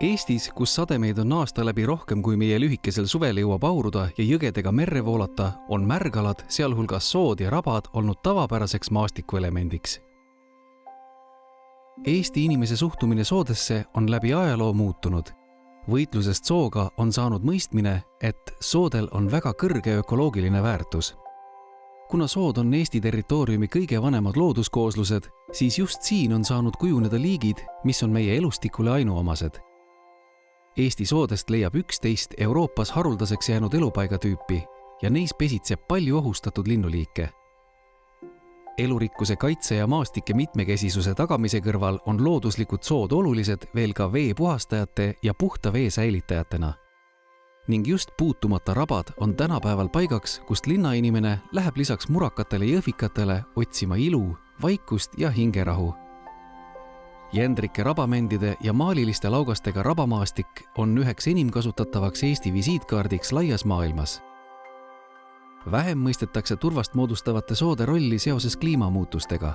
Eestis, kus sademeid on aasta läbi rohkem kui meie lühikesel suvel jõuab auruda ja jõgedega merre voolata, on märgalad, sealhulgas sood ja rabad, olnud tavapäraseks maastikuelemendiks. Eesti inimese suhtumine soodesse on läbi ajaloo muutunud. Võitlusest sooga on saanud mõistmine, et soodel on väga kõrge ökoloogiline väärtus. Kuna sood on Eesti territooriumi kõige vanemad looduskooslused, siis just siin on saanud kujuneda liigid, mis on meie elustikule ainuomased. Eesti soodest leiab 11 Euroopas haruldaseks jäänud elupaigatüüpi ja neis pesitseb palju ohustatud linnuliike. Elurikkuse kaitse ja maastike mitmekesisuse tagamise kõrval on looduslikud sood olulised veel ka vee puhastajate ja puhta vee säilitajatena. Ning just puutumata rabad on tänapäeval paigaks, kust linnainimene läheb lisaks murakatele jõhvikatele otsima ilu, vaikust ja hingerahu. Jändrike rabamendide ja maaliliste laugastega rabamaastik on üheks enim kasutatavaks Eesti visiitkaardiks laias maailmas. Vähem mõistetakse turvast moodustavate soode rolli seoses kliimamuutustega.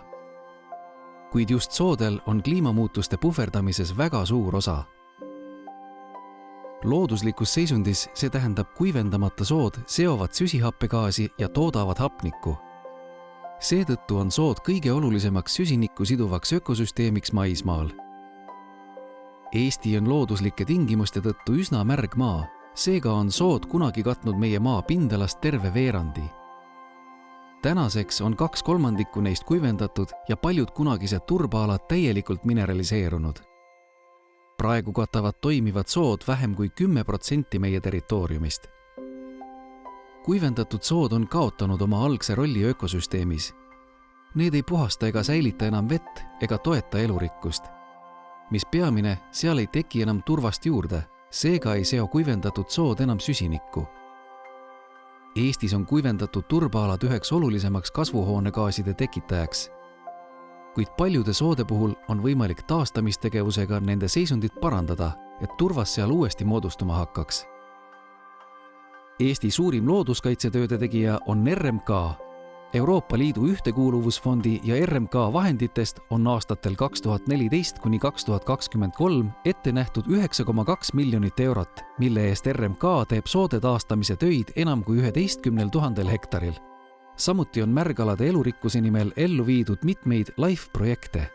Kuid just soodel on kliimamuutuste puhverdamises väga suur osa. Looduslikus seisundis see tähendab kuivendamata sood seovad süsihappegaasi ja toodavad hapnikku. Seetõttu on sood kõige olulisemaks süsinikku siduvaks ökosüsteemiks maismaal. Eesti on looduslike tingimuste tõttu üsna märg maa, seega on sood kunagi katnud meie maa pindalast terve veerandi. Tänaseks on 2/3 neist kuivendatud ja paljud kunagised turbaalad täielikult mineraliseerunud. Praegu katavad toimivad sood vähem kui 10% meie territooriumist. Kuivendatud sood on kaotanud oma algse rolli ökosüsteemis. Need ei puhasta ega säilita enam vett ega toeta elurikkust. Mis peamine, seal ei teki enam turvast juurde, seega ei seo kuivendatud sood enam süsinikku. Eestis on kuivendatud turbaalad üheks olulisemaks kasvuhoonegaaside tekitajaks. Kuid paljude soode puhul on võimalik taastamistegevusega nende seisundit parandada, et turvas seal uuesti moodustuma hakkaks. Eesti suurim looduskaitsetööde tegija on RMK. Euroopa Liidu ühtekuuluvusfondi ja RMK vahenditest on aastatel 2014 kuni 2023 ette nähtud 9,2 miljonit eurot, mille eest RMK teeb soode taastamise töid enam kui 11 000 hektaril. Samuti on märgalade elurikkuse nimel ellu viidud mitmeid LIFE-projekte.